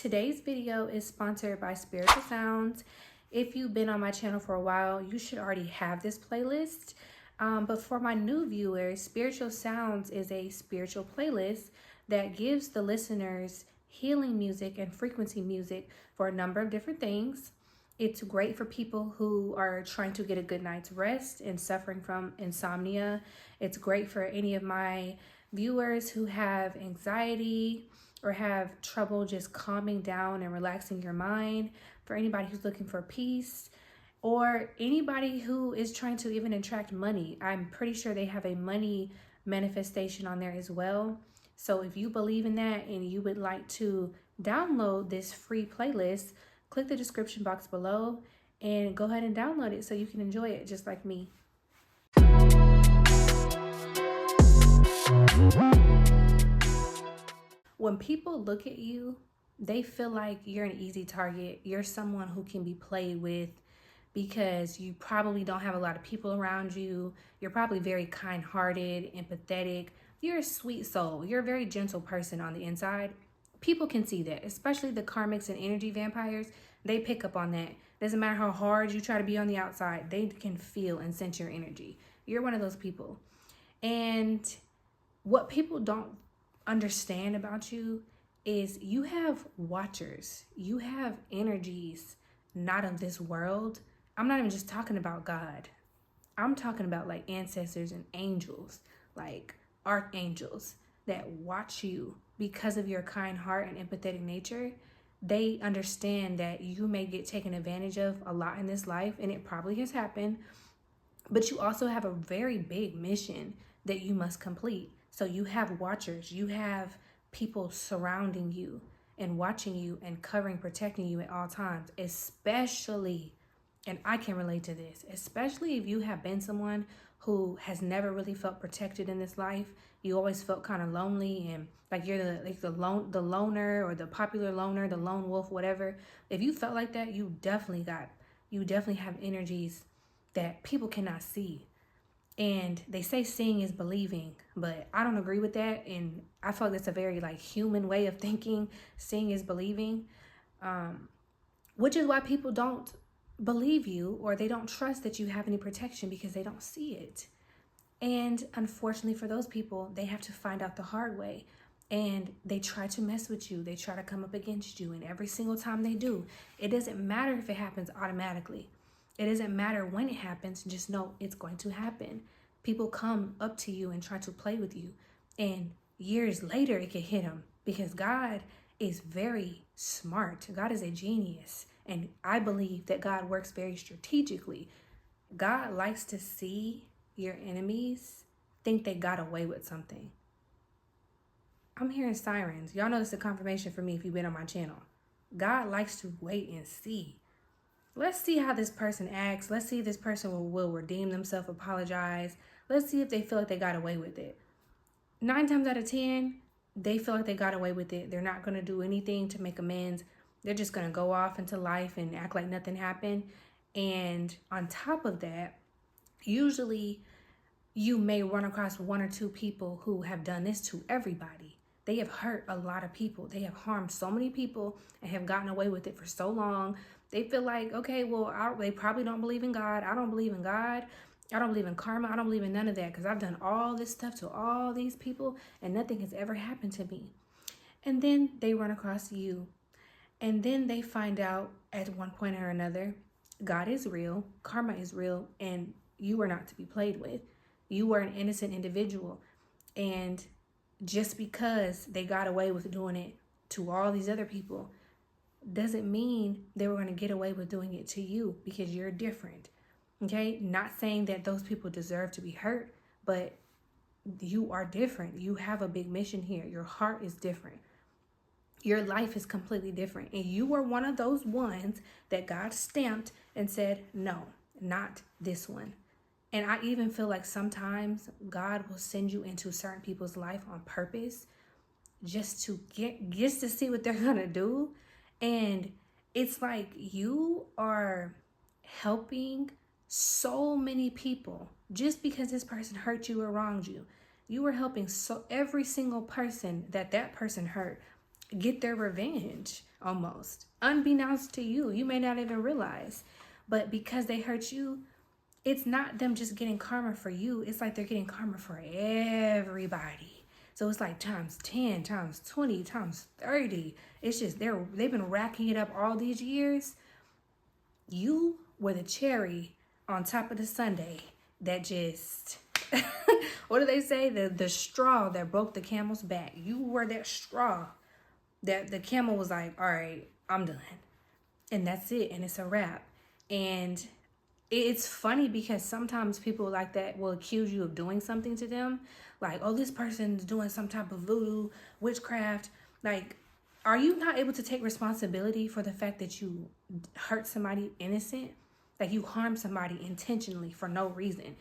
Today's video is sponsored by Spiritual Sounds. If you've been on my channel for a while, you should already have this playlist. But for my new viewers, Spiritual Sounds is a spiritual playlist that gives the listeners healing music and frequency music for a number of different things. It's great for people who are trying to get a good night's rest and suffering from insomnia. It's great for any of my viewers who have anxiety or have trouble just calming down and relaxing your mind, for anybody who's looking for peace, or anybody who is trying to even attract money. I'm pretty sure they have a money manifestation on there as well. So if you believe in that and you would like to download this free playlist, click the description box below and go ahead and download it so you can enjoy it just like me. When people look at you, they feel like you're an easy target. You're someone who can be played with because you probably don't have a lot of people around you. You're probably very kind-hearted, empathetic. You're a sweet soul. You're a very gentle person on the inside. People can see that, especially the karmics and energy vampires. They pick up on that. Doesn't matter how hard you try to be on the outside. They can feel and sense your energy. You're one of those people. And what people don't understand about you is you have watchers. You have energies not of this world. I'm not even just talking about God. I'm talking about like ancestors and angels, like archangels that watch you because of your kind heart and empathetic nature. They understand that you may get taken advantage of a lot in this life, and it probably has happened, but you also have a very big mission that you must complete. So you have watchers, you have people surrounding you and watching you and covering, protecting you at all times, especially, and I can relate to this, especially if you have been someone who has never really felt protected in this life. You always felt kind of lonely and like you're the loner or the popular loner, the lone wolf, whatever. If you felt like that, you definitely have energies that people cannot see. And they say seeing is believing, but I don't agree with that. And I feel like that's a very like human way of thinking. Seeing is believing, which is why people don't believe you or they don't trust that you have any protection because they don't see it. And unfortunately for those people, they have to find out the hard way. And they try to mess with you. They try to come up against you. And every single time they do, it doesn't matter if it happens automatically. It doesn't matter when it happens, just know it's going to happen. People come up to you and try to play with you. And years later, it can hit them because God is very smart. God is a genius. And I believe that God works very strategically. God likes to see your enemies think they got away with something. I'm hearing sirens. Y'all know this is a confirmation for me if you've been on my channel. God likes to wait and see. Let's see how this person acts. Let's see if this person will redeem themselves, apologize. Let's see if they feel like they got away with it. 9 times out of 10, they feel like they got away with it. They're not going to do anything to make amends. They're just going to go off into life and act like nothing happened. And on top of that, usually you may run across 1 or 2 people who have done this to everybody. They have hurt a lot of people. They have harmed so many people and have gotten away with it for so long. They feel like, okay, well, they probably don't believe in God. I don't believe in God. I don't believe in karma. I don't believe in none of that because I've done all this stuff to all these people and nothing has ever happened to me. And then they run across you. And then they find out at one point or another, God is real, karma is real, and you are not to be played with. You are an innocent individual. And just because they got away with doing it to all these other people doesn't mean they were going to get away with doing it to you because you're different. Okay? Not saying that those people deserve to be hurt, but you are different. You have a big mission here. Your heart is different. Your life is completely different. And you are one of those ones that God stamped and said, no, not this one. And I even feel like sometimes God will send you into certain people's life on purpose just to see what they're going to do. And it's like you are helping so many people just because this person hurt you or wronged you. You are helping every single person that person hurt get their revenge almost. Unbeknownst to you. You may not even realize. But because they hurt you, it's not them just getting karma for you. It's like they're getting karma for everybody. So it's like times 10, times 20, times 30. It's just they've been racking it up all these years. You were the cherry on top of the sundae that just what do they say? The straw that broke the camel's back. You were that straw that the camel was like, all right, I'm done. And that's it. And it's a wrap. And it's funny because sometimes people like that will accuse you of doing something to them. Like, oh, this person's doing some type of voodoo, witchcraft. Like, are you not able to take responsibility for the fact that you hurt somebody innocent? Like, you harm somebody intentionally for no reason.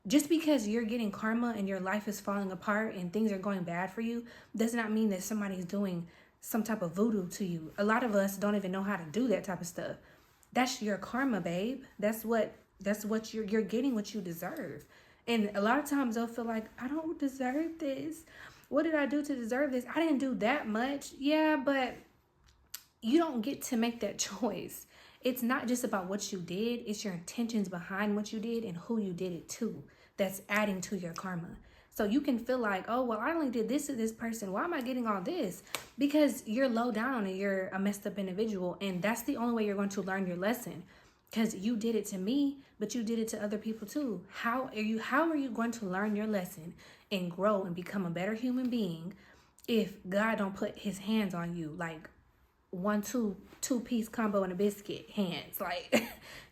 Just because you're getting karma and your life is falling apart and things are going bad for you does not mean that somebody's doing some type of voodoo to you. A lot of us don't even know how to do that type of stuff. That's your karma, babe. That's what you're getting what you deserve. And a lot of times they'll feel like, I don't deserve this. What did I do to deserve this? I didn't do that much. Yeah, but you don't get to make that choice. It's not just about what you did. It's your intentions behind what you did and who you did it to that's adding to your karma. So you can feel like, oh, well, I only did this to this person. Why am I getting all this? Because you're low down and you're a messed up individual. And that's the only way you're going to learn your lesson. Because you did it to me, but you did it to other people too. How are you going to learn your lesson and grow and become a better human being if God don't put his hands on you? Like, two-piece combo and a biscuit hands. Like,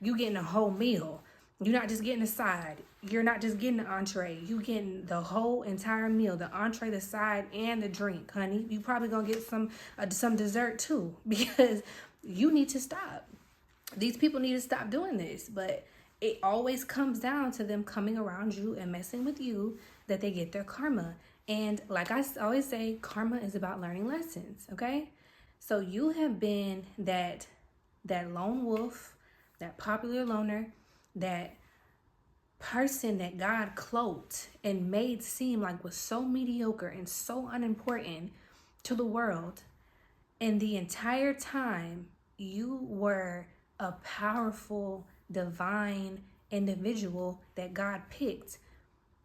you getting a whole meal. You're not just getting a side. You're not just getting the entree. You getting the whole entire meal, the entree, the side, and the drink, honey. You probably gonna get some dessert too, because you need to stop. These people need to stop doing this. But it always comes down to them coming around you and messing with you that they get their karma. And like I always say, karma is about learning lessons, okay? So you have been that lone wolf, that popular loner, that person that God cloaked and made seem like was so mediocre and so unimportant to the world. And the entire time you were a powerful, divine individual that God picked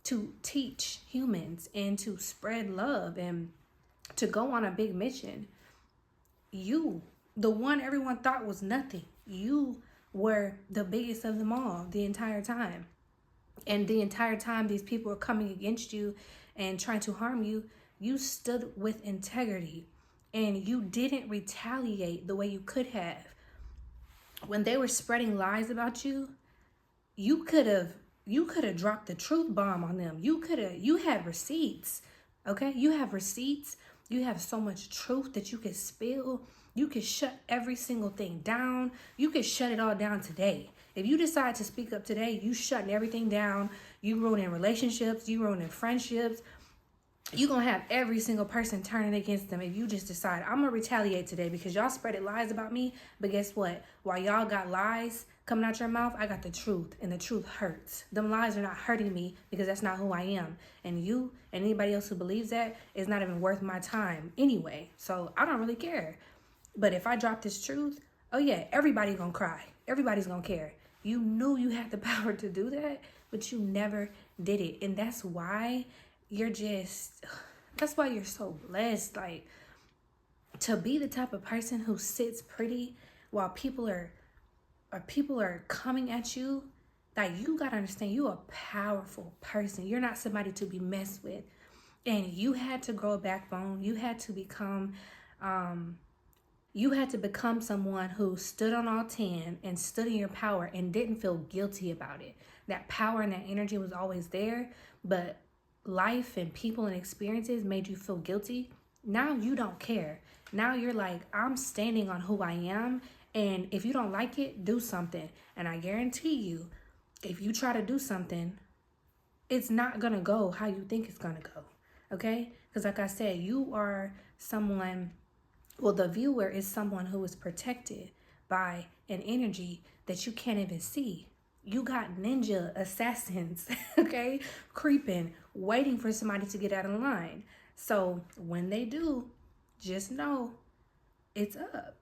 to teach humans and to spread love and to go on a big mission. You, the one everyone thought was nothing, you were the biggest of them all the entire time. And the entire time these people were coming against you and trying to harm you, you stood with integrity and you didn't retaliate the way you could have. When they were spreading lies about you, you could have dropped the truth bomb on them. You had receipts, okay? You have receipts. You have so much truth that you could spill. You could shut every single thing down. You could shut it all down today. If you decide to speak up today, you shutting everything down. You ruining relationships. You ruining friendships. You're going to have every single person turning against them if you just decide, I'm going to retaliate today because y'all spreaded lies about me. But guess what? While y'all got lies coming out your mouth, I got the truth, and the truth hurts. Them lies are not hurting me because that's not who I am. And you and anybody else who believes that is not even worth my time anyway. So I don't really care. But if I drop this truth, oh yeah, everybody's going to cry. Everybody's going to care. You knew you had the power to do that, but you never did it. And that's why that's why you're so blessed. Like, to be the type of person who sits pretty while people are coming at you. Like, you gotta understand, you a powerful person. You're not somebody to be messed with. And you had to grow a backbone. You had to become someone who stood on all 10 and stood in your power and didn't feel guilty about it. That power and that energy was always there, but life and people and experiences made you feel guilty. Now you don't care. Now you're like, I'm standing on who I am, and if you don't like it, do something. And I guarantee you, if you try to do something, it's not gonna go how you think it's gonna go, okay? Because like I said, you are someone, well, the viewer is someone who is protected by an energy that you can't even see. You got ninja assassins, okay, creeping, waiting for somebody to get out of line. So when they do, just know it's up.